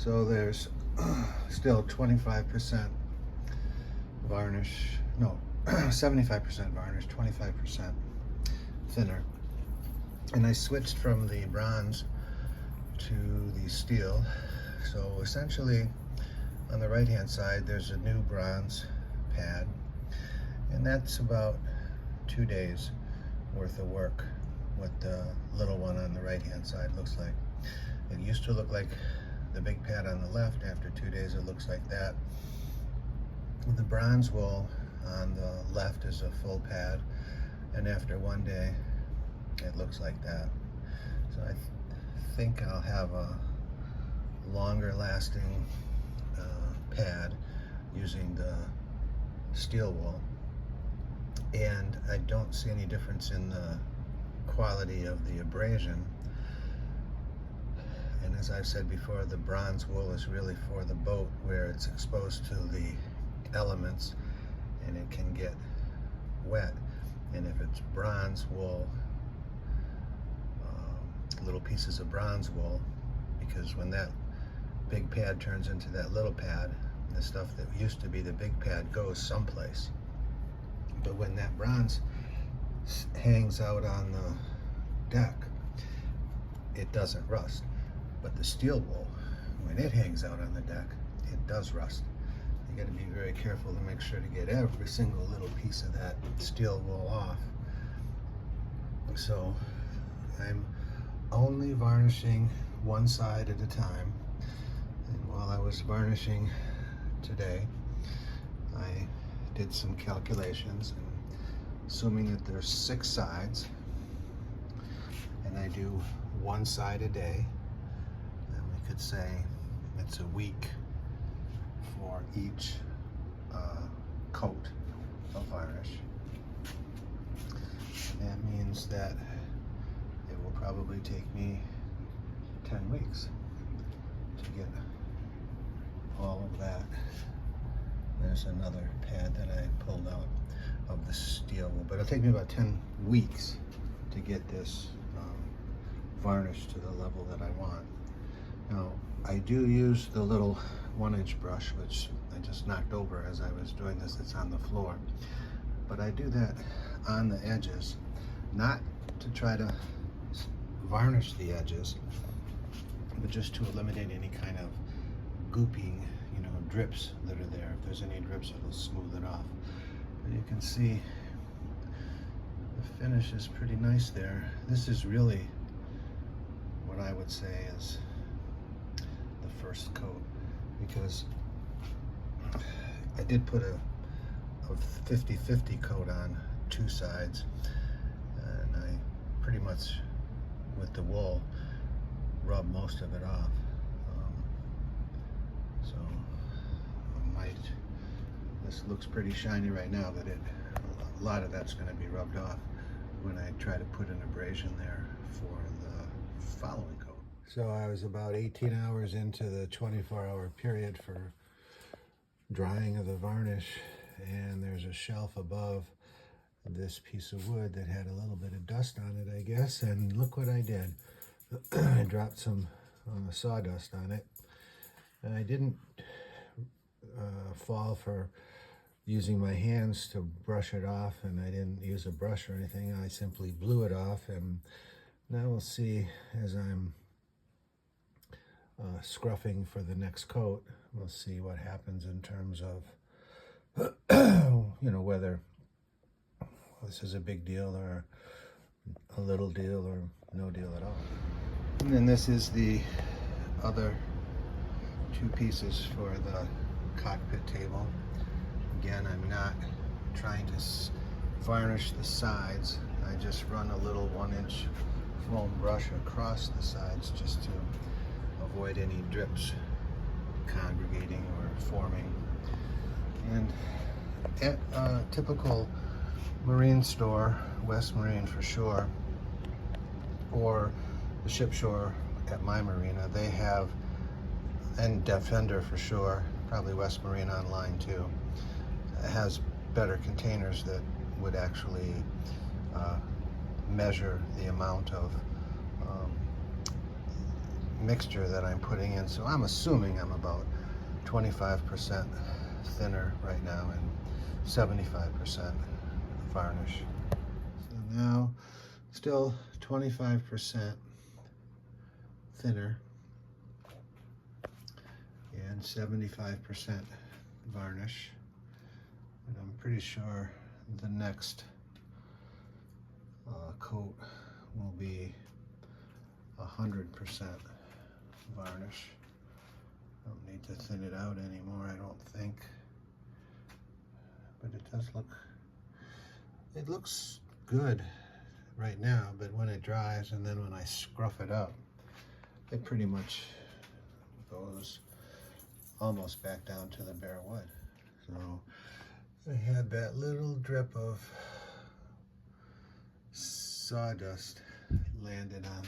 So there's still 25% varnish, no, 75% varnish, 25% thinner. And I switched from the bronze to the steel. So essentially on the right hand side there's a new bronze pad, and that's about 2 days worth of work, what the little one on the right hand side looks like. It used to look like the big pad on the left. After 2 days it looks like that. The bronze wool on the left is a full pad, and after 1 day it looks like that. So I think I'll have a longer lasting pad using the steel wool, and I don't see any difference in the quality of the abrasion. And as I've said before, the bronze wool is really for the boat where it's exposed to the elements and it can get wet. And if it's bronze wool, little pieces of bronze wool, because when that big pad turns into that little pad, the stuff that used to be the big pad goes someplace. But when that bronze hangs out on the deck, it doesn't rust. But the steel wool, when it hangs out on the deck, it does rust. You got to be very careful to make sure to get every single little piece of that steel wool off. So I'm only varnishing one side at a time. And while I was varnishing today, I did some calculations, and assuming that there's 6 sides and I do one side a day, then we could say it's a week for each coat of varnish. And that means that it will probably take me 10 weeks to get all of that. There's another pad that I pulled out of the steel wool, but it'll take me about 10 weeks to get this varnish to the level that I want. Now, I do use the little 1-inch brush, which I just knocked over as I was doing this. It's on the floor. But I do that on the edges, not to try to varnish the edges, but just to eliminate any kind of gooping, drips that are there. If there's any drips, it'll smooth it off. But you can see the finish is pretty nice there. This is really what I would say is the first coat, because I did put a 50-50 coat on 2 sides, and I pretty much, with the wool, rub most of it off. So this looks pretty shiny right now, but a lot of that's going to be rubbed off when I try to put an abrasion there for the following coat. So I was about 18 hours into the 24-hour period for drying of the varnish, and there's a shelf above this piece of wood that had a little bit of dust on it, I guess, and look what I did. I dropped some sawdust on it, and I didn't fall for using my hands to brush it off, and I didn't use a brush or anything. I simply blew it off, and now we'll see as I'm scruffing for the next coat, we'll see what happens in terms of whether this is a big deal or a little deal or no deal at all. And then this is the other 2 pieces for the cockpit table. Again, I'm not trying to varnish the sides. I just run a little 1-inch foam brush across the sides just to avoid any drips congregating or forming. And at a typical marine store, West Marine for sure, or the ship shore at my marina, they have, and Defender for sure, probably West Marine online too, has better containers that would actually measure the amount of mixture that I'm putting in, so I'm assuming I'm about 25% thinner right now and 75% varnish. So now still 25% thinner and 75% varnish, and I'm pretty sure the next coat will be 100% varnish. Don't need to thin it out anymore, I don't think, but it does look, it looks good right now, but when it dries and then when I scruff it up, it pretty much goes almost back down to the bare wood. So I had that little drip of sawdust landed on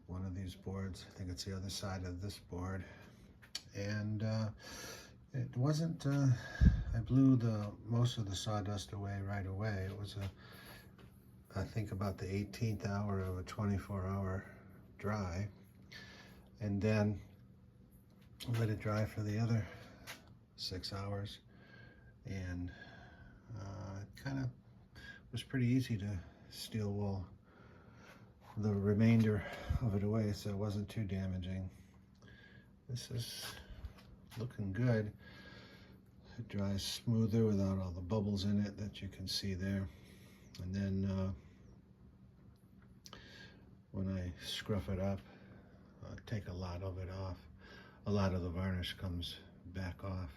one of these boards. I think it's the other side of this board, and it wasn't I blew the most of the sawdust away right away. It was I think about the 18th hour of a 24-hour dry, and then let it dry for the other 6 hours, and it kind of was pretty easy to steel wool the remainder of it away, so it wasn't too damaging. This is looking good. It dries smoother without all the bubbles in it that you can see there. And then when I scruff it up, take a lot of it off. A lot of the varnish comes back off.